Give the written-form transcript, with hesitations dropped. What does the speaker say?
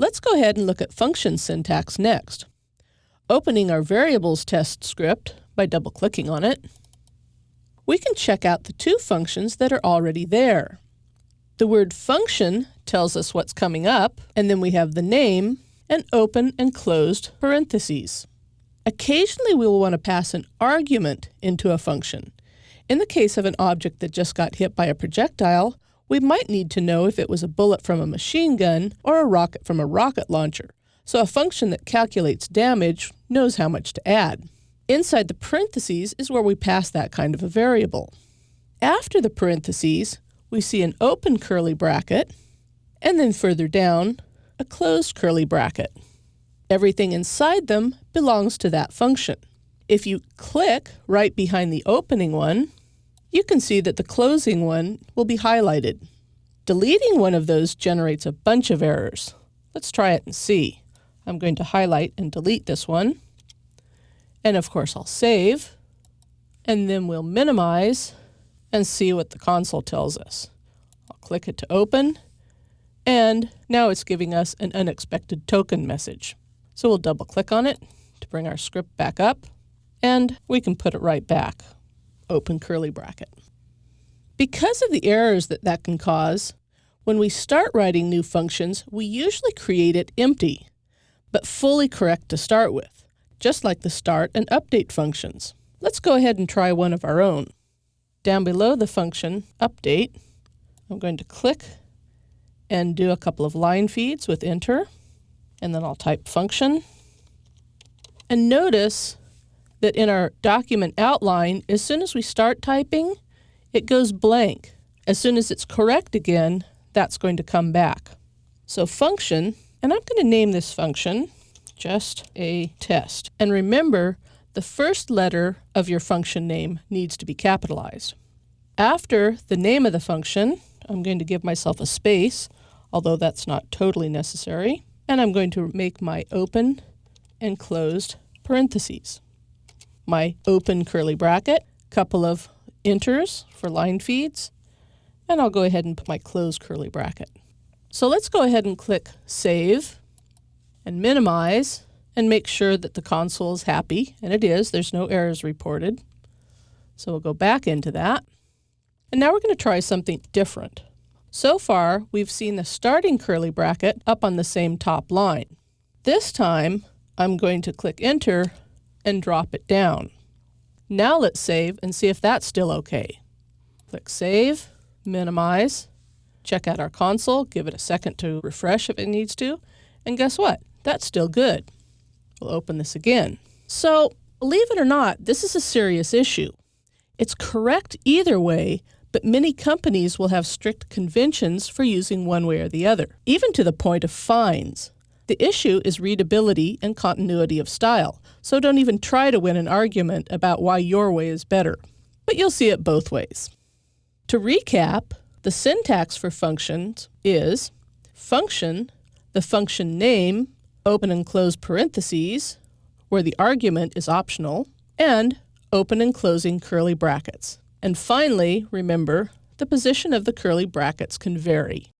Let's go ahead and look at function syntax next. Opening our variables test script by double-clicking on it, we can check out the two functions that are already there. The word function tells us what's coming up, and then we have the name and open and closed parentheses. Occasionally we will want to pass an argument into a function. In the case of an object that just got hit by a projectile, we might need to know if it was a bullet from a machine gun or a rocket from a rocket launcher. So a function that calculates damage knows how much to add. Inside the parentheses is where we pass that kind of a variable. After the parentheses, we see an open curly bracket, and then further down, a closed curly bracket. Everything inside them belongs to that function. If you click right behind the opening one, you can see that the closing one will be highlighted. Deleting one of those generates a bunch of errors. Let's try it and see. I'm going to highlight and delete this one. And of course I'll save. And then we'll minimize and see what the console tells us. I'll click it to open. And now it's giving us an unexpected token message. So we'll double click on it to bring our script back up. And we can put it right back. Open curly bracket. Because of the errors that can cause, when we start writing new functions, we usually create it empty, but fully correct to start with, just like the start and update functions. Let's go ahead and try one of our own. Down below the function update, I'm going to click and do a couple of line feeds with enter, and then I'll type function. And notice that in our document outline, as soon as we start typing, it goes blank. As soon as it's correct again, that's going to come back. So function, and I'm going to name this function just a test. And remember, the first letter of your function name needs to be capitalized. After the name of the function, I'm going to give myself a space, although that's not totally necessary. And I'm going to make my open and closed parentheses. My open curly bracket, couple of enters for line feeds, and I'll go ahead and put my closed curly bracket. So let's go ahead and click Save and minimize and make sure that the console is happy, and it is. There's no errors reported. So we'll go back into that. And now we're going to try something different. So far, we've seen the starting curly bracket up on the same top line. This time, I'm going to click Enter and drop it down. Now let's save and see if that's still okay. Click Save, minimize, check out our console, give it a second to refresh if it needs to, and guess what? That's still good. We'll open this again. So, believe it or not, this is a serious issue. It's correct either way, but many companies will have strict conventions for using one way or the other, even to the point of fines. The issue is readability and continuity of style, so don't even try to win an argument about why your way is better. But you'll see it both ways. To recap, the syntax for functions is function, the function name, open and close parentheses, where the argument is optional, and open and closing curly brackets. And finally, remember, the position of the curly brackets can vary.